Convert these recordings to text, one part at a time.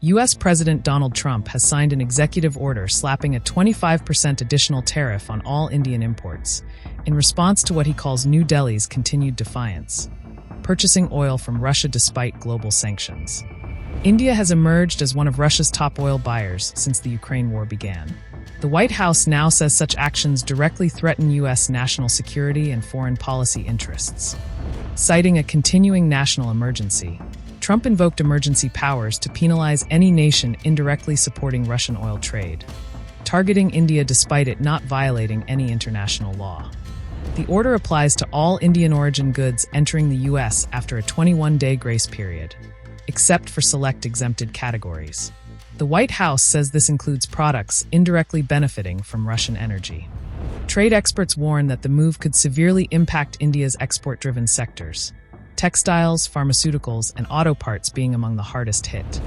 U.S. President Donald Trump has signed an executive order slapping a 25% additional tariff on all Indian imports, in response to what he calls New Delhi's continued defiance, purchasing oil from Russia despite global sanctions. India has emerged as one of Russia's top oil buyers since the Ukraine war began. The White House now says such actions directly threaten U.S. national security and foreign policy interests. Citing a continuing national emergency, Trump invoked emergency powers to penalize any nation indirectly supporting Russian oil trade, targeting India despite it not violating any international law. The order applies to all Indian origin goods entering the U.S. after a 21-day grace period, except for select exempted categories. The White House says this includes products indirectly benefiting from Russian energy. Trade experts warn that the move could severely impact India's export-driven sectors, textiles, pharmaceuticals, and auto parts being among the hardest hit.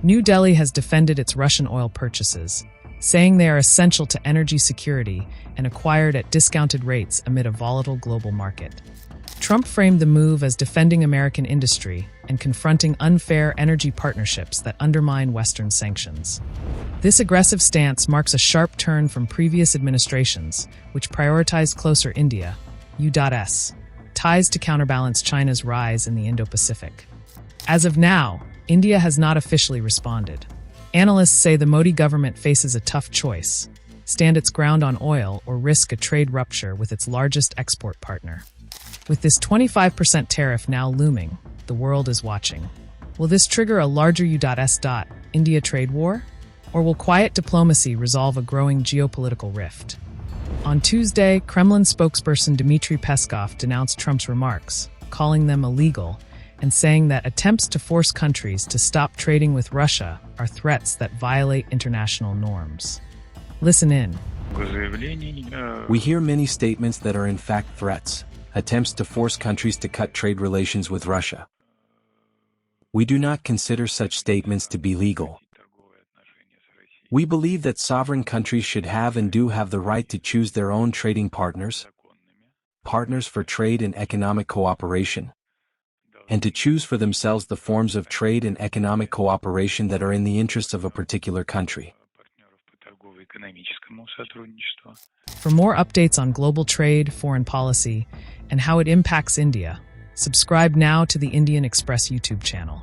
New Delhi has defended its Russian oil purchases, saying they are essential to energy security and acquired at discounted rates amid a volatile global market. Trump framed the move as defending American industry and confronting unfair energy partnerships that undermine Western sanctions. This aggressive stance marks a sharp turn from previous administrations, which prioritized closer India, U.S. ties to counterbalance China's rise in the Indo-Pacific. As of now, India has not officially responded. Analysts say the Modi government faces a tough choice: stand its ground on oil or risk a trade rupture with its largest export partner. With this 25% tariff now looming, the world is watching. Will this trigger a larger U.S. India trade war? Or will quiet diplomacy resolve a growing geopolitical rift? On Tuesday, Kremlin spokesperson Dmitry Peskov denounced Trump's remarks, calling them illegal, and saying that attempts to force countries to stop trading with Russia are threats that violate international norms. Listen in. We hear many statements that are in fact threats, attempts to force countries to cut trade relations with Russia. We do not consider such statements to be legal. We believe that sovereign countries should have and do have the right to choose their own trading partners for trade and economic cooperation, and to choose for themselves the forms of trade and economic cooperation that are in the interests of a particular country. For more updates on global trade, foreign policy, and how it impacts India, subscribe now to the Indian Express YouTube channel.